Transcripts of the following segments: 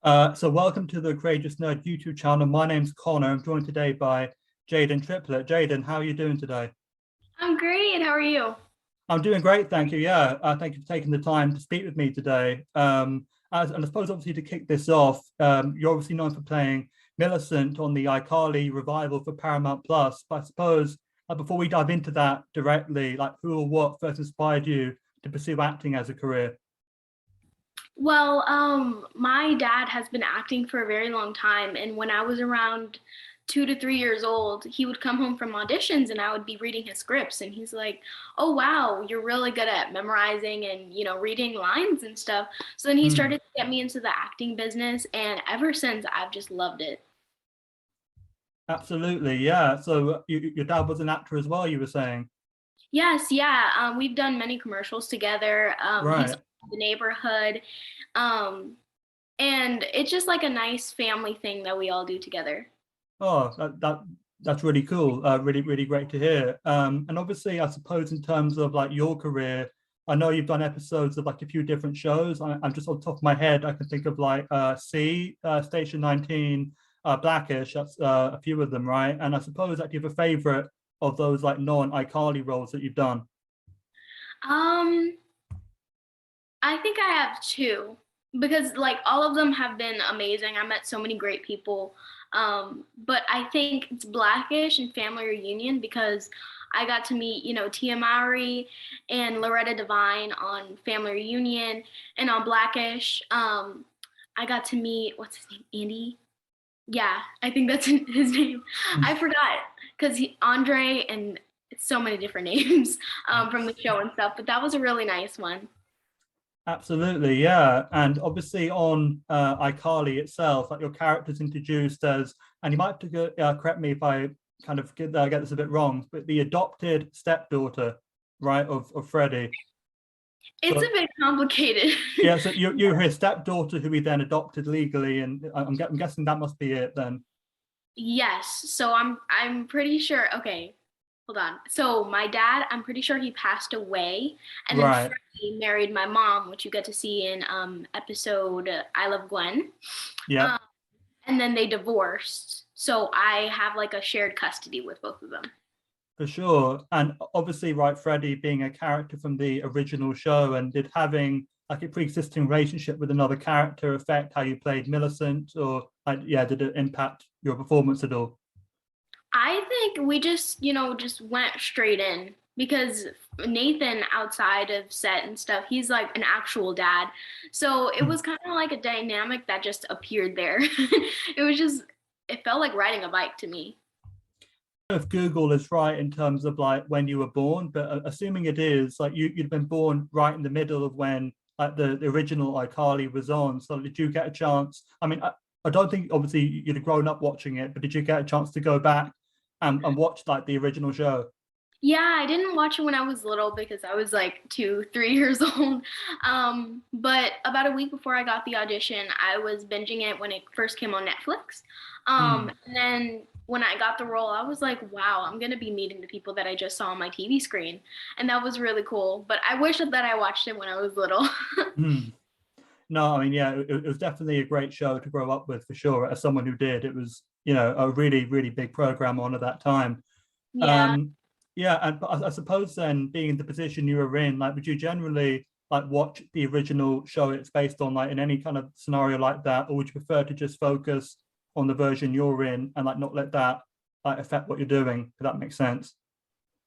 So welcome to the Courageous Nerd YouTube channel. My name's Connor. I'm joined today by Jaidyn Triplett. Jaidyn, how are you doing today? I'm great. How are you? I'm doing great, thank you. Yeah, thank you for taking the time to speak with me today. And I suppose obviously to kick this off, you're obviously known for playing Millicent on the iCarly revival for Paramount Plus. But I suppose before we dive into that directly, like who or what first inspired you to pursue acting as a career? Well, my dad has been acting for a very long time, and when I was around 2 to 3 years old, he would come home from auditions and I would be reading his scripts, and he's like, "Oh wow, you're really good at memorizing and reading lines and stuff." So then he Hmm. started to get me into the acting business, and ever since I've just loved it. Absolutely, yeah. So your dad was an actor as well, you were saying. Yes, yeah. We've done many commercials together. He's Right. from the neighborhood. Um, and it's just like a nice family thing that we all do together. Oh, that's really cool. Really great to hear. And obviously, I suppose in terms of like your career, I know you've done episodes of like a few different shows. I'm just on the top of my head, I can think of like Station 19, Blackish. That's a few of them, right? And I suppose that you have a favorite of those like non-iCarly roles that you've done. Um, I think I have two because like all of them have been amazing. I met so many great people. But I think it's Blackish and Family Reunion because I got to meet, Tia Mowry and Loretta Devine on Family Reunion, and on Blackish, I got to meet what's his name, Andy. Yeah, I think that's his name. I forgot because he Andre and so many different names from the show and stuff. But that was a really nice one. Absolutely, yeah. And obviously on iCarly itself, like your character's introduced as, and you might have to correct me if I kind of get this a bit wrong, but the adopted stepdaughter, right, of Freddie. It's a So bit complicated. yeah, so you're his stepdaughter who he then adopted legally, and I'm guessing that must be it then. Yes. So I'm pretty sure. Okay, hold on. So my dad, I'm pretty sure he passed away, and then Right. Freddie married my mom, which you get to see in episode I Love Gwen. Yeah. Um, and then they divorced. So I have like a shared custody with both of them. For sure. And obviously, right, Freddie being a character from the original show, and did having like a pre-existing relationship with another character affect how you played Millicent, or like, yeah, did it impact your performance at all? I think we just went straight in because Nathan outside of set and stuff, he's like an actual dad. So it was kind of like a dynamic that just appeared there. It felt like riding a bike to me. If Google is right in terms of like when you were born, but assuming it is, like you'd been born right in the middle of when like the original iCarly was on. So did you get a chance? I mean, I don't think obviously you'd have grown up watching it, but did you get a chance to go back and watch like the original show? Yeah, I didn't watch it when I was little because I was like 2, 3 years old. But about a week before I got the audition, I was binging it when it first came on Netflix. Hmm. And then when I got the role, I was like, wow, I'm gonna be meeting the people that I just saw on my TV screen. And that was really cool. But I wish that I watched it when I was little. Hmm. No, I mean, yeah, it was definitely a great show to grow up with for sure. As someone who did, it was, a really big program on at that time. Yeah. Um, yeah, and but I suppose then being in the position you were in, like, would you generally like watch the original show it's based on, like in any kind of scenario like that, or would you prefer to just focus on the version you're in and like not let that like affect what you're doing? If that makes sense.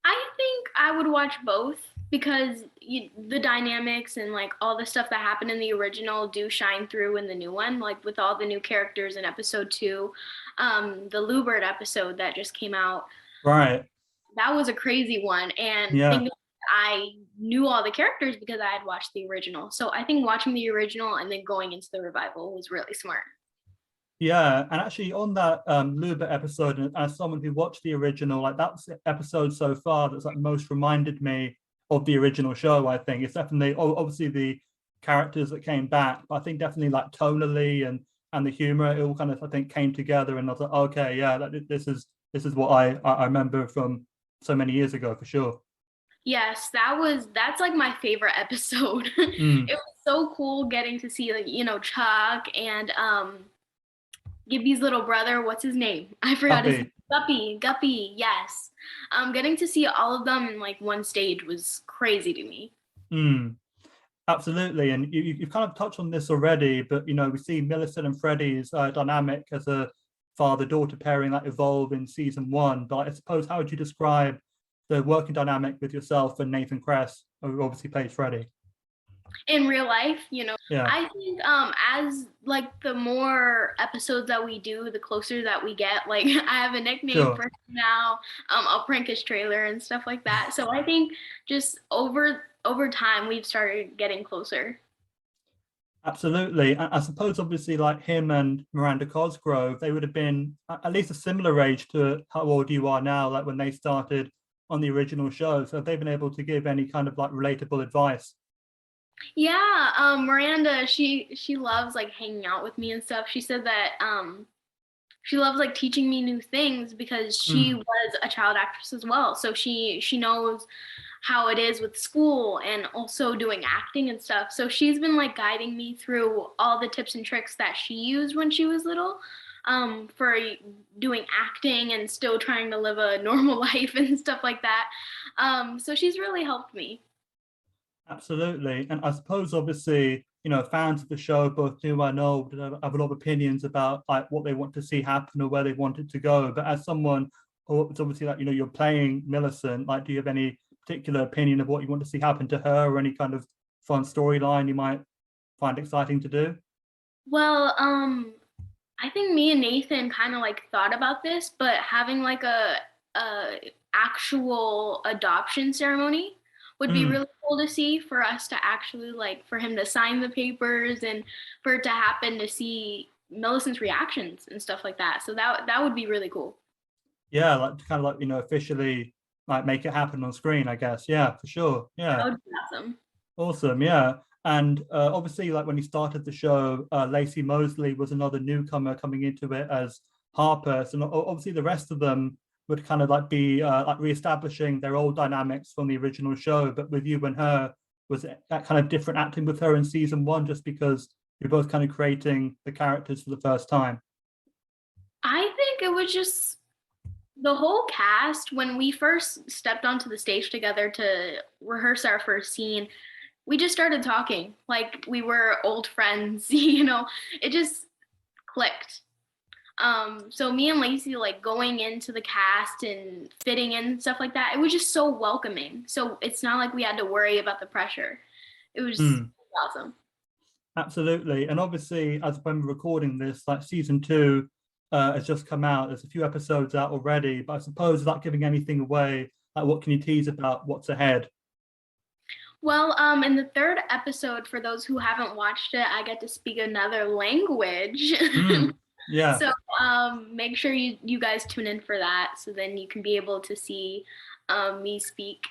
I think I would watch both because the dynamics and like all the stuff that happened in the original do shine through in the new one, like with all the new characters in episode two. The Lubert episode that just came out, Right. that was a crazy one. And Yeah. thinking I knew all the characters because I had watched the original. So I think watching the original and then going into the revival was really smart. Yeah, and actually on that Luba episode, and as someone who watched the original, like that's the episode so far that's like most reminded me of the original show. I think it's definitely obviously the characters that came back, but I think definitely like tonally and the humor, it all kind of I think came together, and I was like, okay, yeah, this is what I remember from so many years ago for sure. Yes, that's like my favorite episode. Mm, It was so cool getting to see like, Chuck and Gibby's little brother, what's his name? I forgot his name. Guppy. Guppy, yes. Getting to see all of them in like one stage was crazy to me. Mm, absolutely. And you've kind of touched on this already, but we see Millicent and Freddie's dynamic as a father-daughter pairing that evolve in season one. But I suppose, how would you describe the working dynamic with yourself and Nathan Kress, who obviously plays Freddie? In real life, Yeah, I think as like the more episodes that we do, the closer that we get. Like I have a nickname sure. for him now. I'll prank his trailer and stuff like that. So I think just over time we've started getting closer. Absolutely. I suppose obviously like him and Miranda Cosgrove, they would have been at least a similar age to how old you are now, like when they started on the original show. So have they been able to give any kind of like relatable advice? Yeah, Miranda, she loves like hanging out with me and stuff. She said that she loves like teaching me new things because she Mm, was a child actress as well. So she knows how it is with school and also doing acting and stuff. So she's been like guiding me through all the tips and tricks that she used when she was little, for doing acting and still trying to live a normal life and stuff like that. So she's really helped me. absolutely. And I suppose obviously, fans of the show, both new and old, have a lot of opinions about like what they want to see happen or where they want it to go. But as someone who it's obviously like, you're playing Millicent, like do you have any particular opinion of what you want to see happen to her, or any kind of fun storyline you might find exciting to do? Well, I think me and Nathan kind of like thought about this, but having like a actual adoption ceremony would be Mm, really cool to see, for us to actually like for him to sign the papers and for it to happen to see Millicent's reactions and stuff like that. So that would be really cool. yeah, like to kind of like, officially like make it happen on screen, I guess. Yeah, for sure. Yeah. That would be awesome. Awesome, yeah. And obviously, like when he started the show, Lacey Mosley was another newcomer coming into it as Harper. So obviously, the rest of them would kind of like be like reestablishing their old dynamics from the original show. But with you and her, was it that kind of different acting with her in season one, just because you're both kind of creating the characters for the first time? I think it was just the whole cast when we first stepped onto the stage together to rehearse our first scene. We just started talking like we were old friends. It just clicked. So me and Lacey, like going into the cast and fitting in and stuff like that, it was just so welcoming. So it's not like we had to worry about the pressure. It was Hmm. awesome. Absolutely. And obviously, as when we're recording this, like season two has just come out. There's a few episodes out already, but I suppose without giving anything away, like what can you tease about what's ahead? Well, in the third episode, for those who haven't watched it, I get to speak another language. Mm, yeah. So make sure you guys tune in for that, so then you can be able to see me speak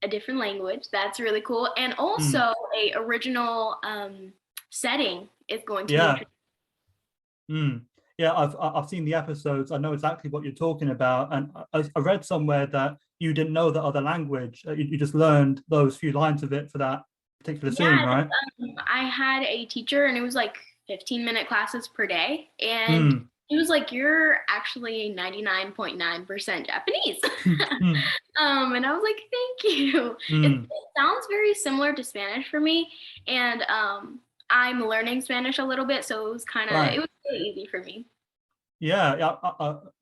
a different language. That's really cool, and Mm, also a original setting is going to be yeah. introduced. Mm. Yeah, I've seen the episodes. I know exactly what you're talking about, and I read somewhere that you didn't know the other language. You just learned those few lines of it for that particular scene, Yeah, right? I had a teacher, and it was like 15-minute classes per day, and Mm. he was like, "You're actually 99.9% Japanese." Mm. And I was like, "Thank you." Mm. It sounds very similar to Spanish for me, and I'm learning Spanish a little bit, so it Right. was really easy for me. Yeah, yeah.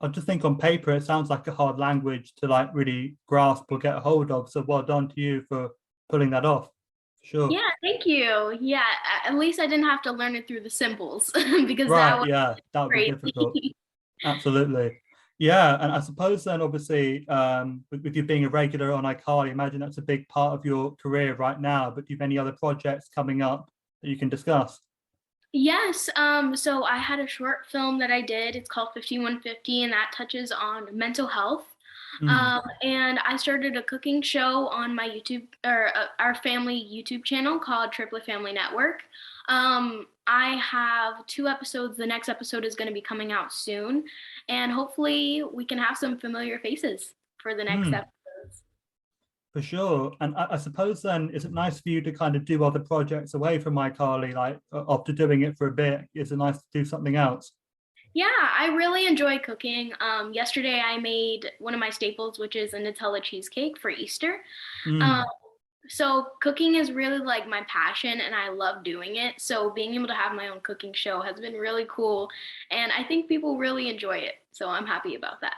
I just think on paper it sounds like a hard language to like really grasp or get a hold of. So well done to you for pulling that off. Sure. Yeah, thank you. Yeah, at least I didn't have to learn it through the symbols because that Right. was Yeah, that would be difficult. crazy. Absolutely. Yeah, and I suppose then obviously with you being a regular on iCarly, I imagine that's a big part of your career right now. But do you have any other projects coming up that you can discuss? Yes, so I had a short film that I did. It's called 5150, and that touches on mental health. Mm, And I started a cooking show on my YouTube, or our family YouTube channel called Triplett Family Network. I have two episodes. The next episode is going to be coming out soon, and hopefully we can have some familiar faces for the next mm. episodes. For sure. And I suppose then, is it nice for you to kind of do other projects away from iCarly, like after doing it for a bit? Is it nice to do something else? Yeah, I really enjoy cooking. Yesterday I made one of my staples, which is a Nutella cheesecake for Easter. Um, Mm. so cooking is really like my passion and I love doing it. So being able to have my own cooking show has been really cool and I think people really enjoy it. So I'm happy about that.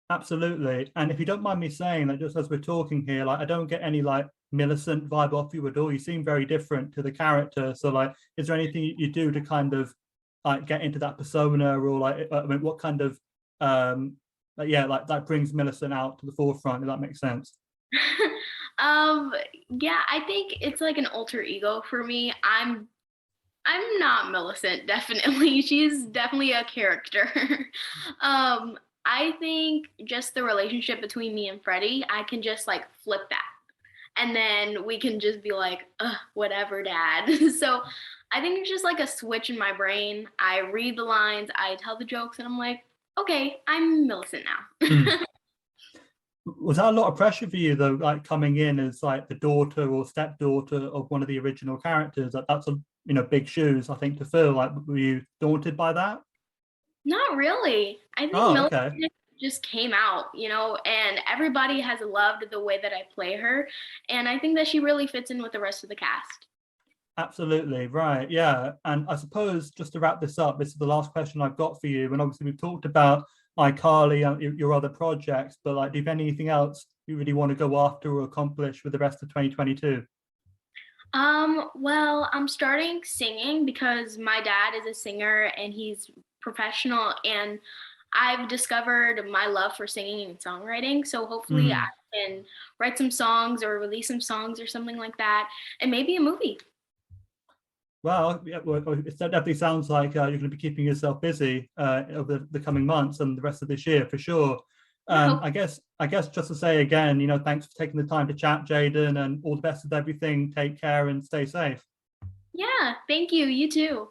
Absolutely. And if you don't mind me saying that, just as we're talking here, like I don't get any like Millicent vibe off you at all. You seem very different to the character. So like, is there anything you do to kind of like get into that persona, or like, I mean, what kind of yeah, like that brings Millicent out to the forefront, if that makes sense? um yeah, I think it's like an alter ego for me. I'm not Millicent, definitely. She's definitely a character. I think just the relationship between me and Freddie, I can just like flip that. And then we can just be like, ugh, whatever, dad. So I think it's just like a switch in my brain. I read the lines, I tell the jokes, and I'm like, okay, I'm Millicent Mm. now. Was that a lot of pressure for you though, like coming in as like the daughter or stepdaughter of one of the original characters? That's a, you know, big shoes, I think, to fill. Like, were you daunted by that? Not really. I think Oh, okay. Millicent just came out, and everybody has loved the way that I play her. And I think that she really fits in with the rest of the cast. Absolutely, right. Yeah. And I suppose just to wrap this up, this is the last question I've got for you. And obviously we've talked about iCarly and your other projects, but like, do you have anything else you really want to go after or accomplish with the rest of 2022? Well, I'm starting singing because my dad is a singer and he's professional and I've discovered my love for singing and songwriting. So hopefully I Mm. can write some songs or release some songs or something like that and maybe a movie. Well, yeah, well, it definitely sounds like you're going to be keeping yourself busy over the coming months and the rest of this year for sure. Yeah, hope. I guess just to say again, you know, thanks for taking the time to chat, Jaidyn, and all the best with everything. Take care and stay safe. Yeah, thank you. You too.